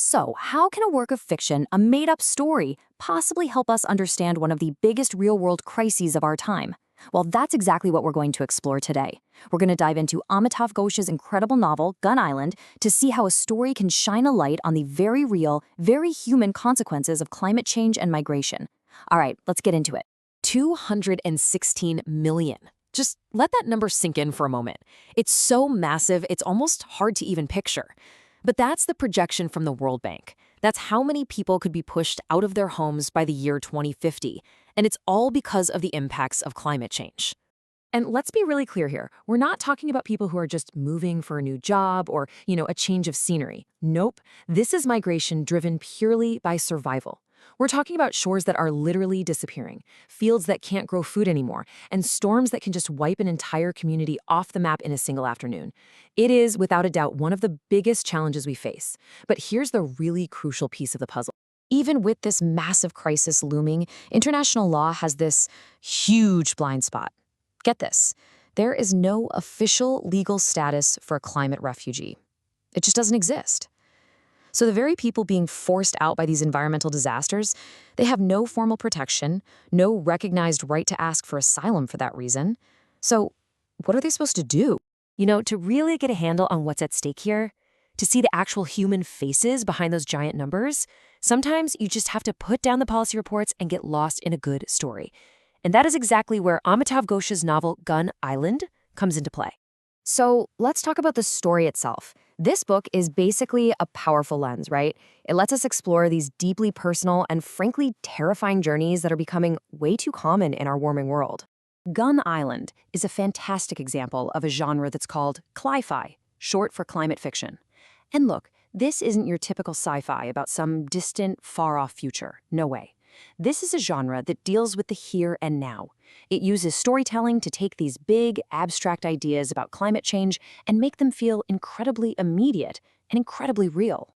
So, how can a work of fiction, a made-up story, possibly help us understand one of the biggest real-world crises of our time? Well, that's exactly what we're going to explore today. We're going to dive into Amitav Ghosh's incredible novel, Gun Island, to see how a story can shine a light on the very real, very human consequences of climate change and migration. All right, let's get into it. 216 million. Just let that number sink in for a moment. It's so massive, it's almost hard to even picture. But that's the projection from the World Bank. That's how many people could be pushed out of their homes by the year 2050. And it's all because of the impacts of climate change. And let's be really clear here. We're not talking about people who are just moving for a new job or, a change of scenery. Nope. This is migration driven purely by survival. We're talking about shores that are literally disappearing, fields that can't grow food anymore, and storms that can just wipe an entire community off the map in a single afternoon. It is, without a doubt, one of the biggest challenges we face. But here's the really crucial piece of the puzzle. Even with this massive crisis looming, international law has this huge blind spot. Get this, there is no official legal status for a climate refugee. It just doesn't exist. So the very people being forced out by these environmental disasters, they have no formal protection, no recognized right to ask for asylum for that reason. So what are they supposed to do? To really get a handle on what's at stake here, to see the actual human faces behind those giant numbers, sometimes you just have to put down the policy reports and get lost in a good story. And that is exactly where Amitav Ghosh's novel Gun Island comes into play. So let's talk about the story itself. This book is basically a powerful lens, right? It lets us explore these deeply personal and frankly terrifying journeys that are becoming way too common in our warming world. Gun Island is a fantastic example of a genre that's called cli-fi, short for climate fiction. And look, this isn't your typical sci-fi about some distant, far-off future. No way. This is a genre that deals with the here and now. It uses storytelling to take these big, abstract ideas about climate change and make them feel incredibly immediate and incredibly real.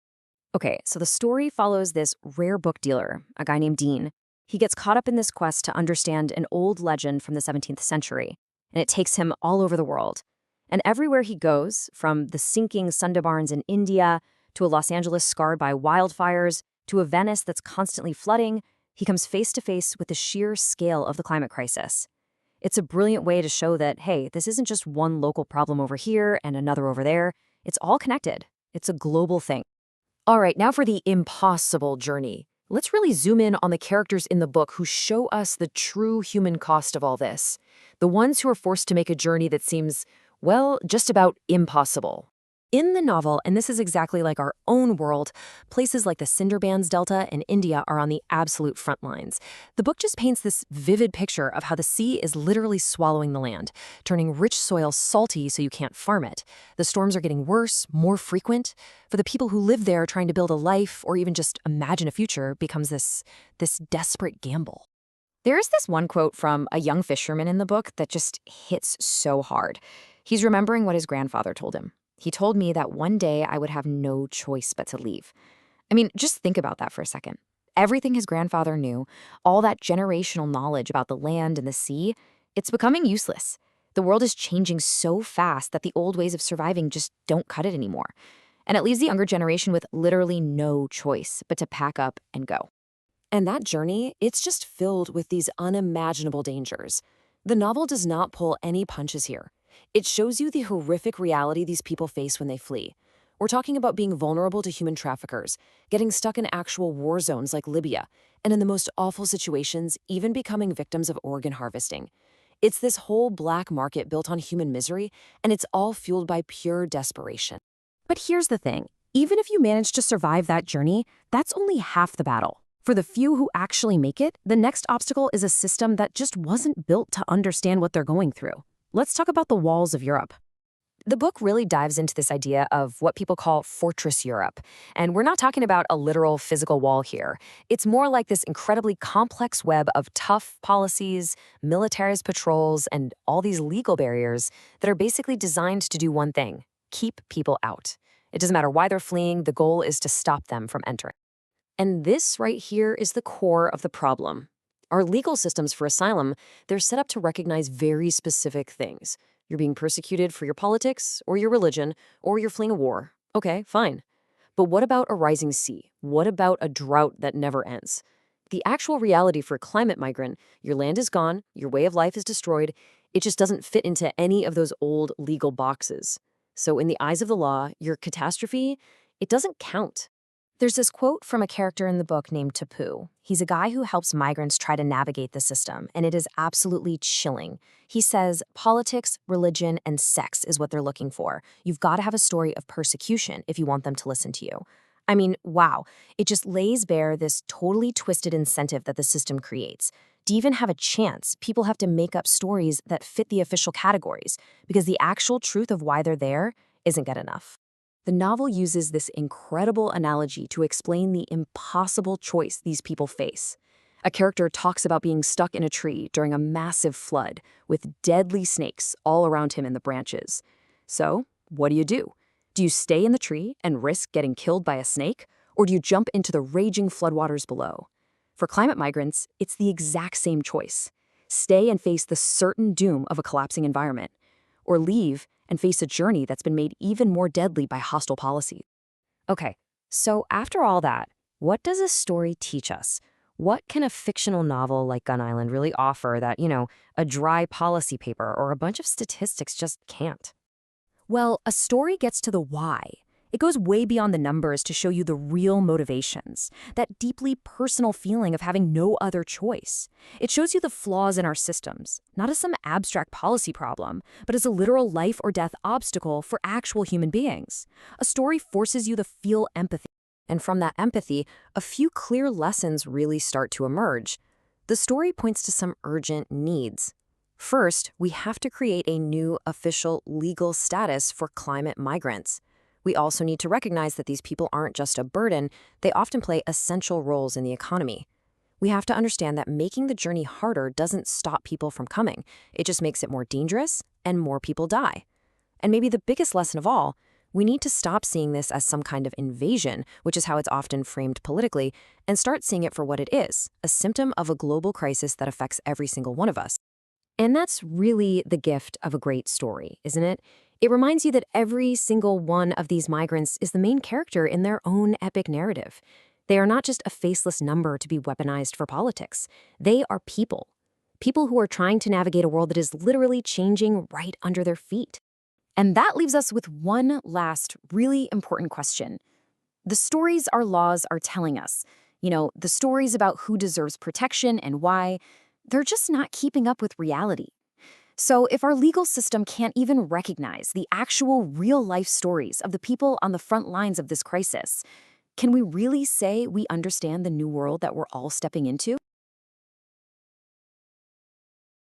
Okay, so the story follows this rare book dealer, a guy named Dean. He gets caught up in this quest to understand an old legend from the 17th century, and it takes him all over the world. And everywhere he goes, from the sinking Sundarbans in India to a Los Angeles scarred by wildfires to a Venice that's constantly flooding, he comes face to face with the sheer scale of the climate crisis. It's a brilliant way to show that, hey, this isn't just one local problem over here and another over there. It's all connected. It's a global thing. All right, now for the impossible journey. Let's really zoom in on the characters in the book who show us the true human cost of all this. The ones who are forced to make a journey that seems, well, just about impossible. In the novel, and this is exactly like our own world, places like the Sundarbans Delta and India are on the absolute front lines. The book just paints this vivid picture of how the sea is literally swallowing the land, turning rich soil salty so you can't farm it. The storms are getting worse, more frequent. For the people who live there, trying to build a life or even just imagine a future becomes this desperate gamble. There's this one quote from a young fisherman in the book that just hits so hard. He's remembering what his grandfather told him. He told me that one day I would have no choice but to leave. I mean, just think about that for a second. Everything his grandfather knew, all that generational knowledge about the land and the sea, it's becoming useless. The world is changing so fast that the old ways of surviving just don't cut it anymore. And it leaves the younger generation with literally no choice but to pack up and go. And that journey, it's just filled with these unimaginable dangers. The novel does not pull any punches here. It shows you the horrific reality these people face when they flee. We're talking about being vulnerable to human traffickers, getting stuck in actual war zones like Libya, and in the most awful situations, even becoming victims of organ harvesting. It's this whole black market built on human misery, and it's all fueled by pure desperation. But here's the thing. Even if you manage to survive that journey, that's only half the battle. For the few who actually make it, the next obstacle is a system that just wasn't built to understand what they're going through. Let's talk about the walls of Europe. The book really dives into this idea of what people call Fortress Europe. And we're not talking about a literal physical wall here. It's more like this incredibly complex web of tough policies, militarized patrols, and all these legal barriers that are basically designed to do one thing: keep people out. It doesn't matter why they're fleeing, the goal is to stop them from entering. And this right here is the core of the problem. Our legal systems for asylum, they're set up to recognize very specific things. You're being persecuted for your politics, or your religion, or you're fleeing a war. Okay, fine. But what about a rising sea? What about a drought that never ends? The actual reality for a climate migrant, your land is gone, your way of life is destroyed, it just doesn't fit into any of those old legal boxes. So in the eyes of the law, your catastrophe, it doesn't count. There's this quote from a character in the book named Tapu. He's a guy who helps migrants try to navigate the system, and it is absolutely chilling. He says, politics, religion, and sex is what they're looking for. You've got to have a story of persecution if you want them to listen to you. I mean, wow. It just lays bare this totally twisted incentive that the system creates. To even have a chance, people have to make up stories that fit the official categories, because the actual truth of why they're there isn't good enough. The novel uses this incredible analogy to explain the impossible choice these people face. A character talks about being stuck in a tree during a massive flood with deadly snakes all around him in the branches. So, what do you do? Do you stay in the tree and risk getting killed by a snake, or do you jump into the raging floodwaters below? For climate migrants, it's the exact same choice. Stay and face the certain doom of a collapsing environment, or leave and face a journey that's been made even more deadly by hostile policy. Okay, so after all that, what does this story teach us? What can a fictional novel like Gun Island really offer that, a dry policy paper or a bunch of statistics just can't? Well, a story gets to the why. It goes way beyond the numbers to show you the real motivations, that deeply personal feeling of having no other choice. It shows you the flaws in our systems, not as some abstract policy problem, but as a literal life or death obstacle for actual human beings. A story forces you to feel empathy. And from that empathy, a few clear lessons really start to emerge. The story points to some urgent needs. First, we have to create a new official legal status for climate migrants. We also need to recognize that these people aren't just a burden, they often play essential roles in the economy. We have to understand that making the journey harder doesn't stop people from coming. It just makes it more dangerous, and more people die. And maybe the biggest lesson of all, we need to stop seeing this as some kind of invasion, which is how it's often framed politically, and start seeing it for what it is, a symptom of a global crisis that affects every single one of us. And that's really the gift of a great story, isn't it? It reminds you that every single one of these migrants is the main character in their own epic narrative. They are not just a faceless number to be weaponized for politics. They are people. People who are trying to navigate a world that is literally changing right under their feet. And that leaves us with one last really important question. The stories our laws are telling us, the stories about who deserves protection and why, they're just not keeping up with reality. So if our legal system can't even recognize the actual real-life stories of the people on the front lines of this crisis, can we really say we understand the new world that we're all stepping into?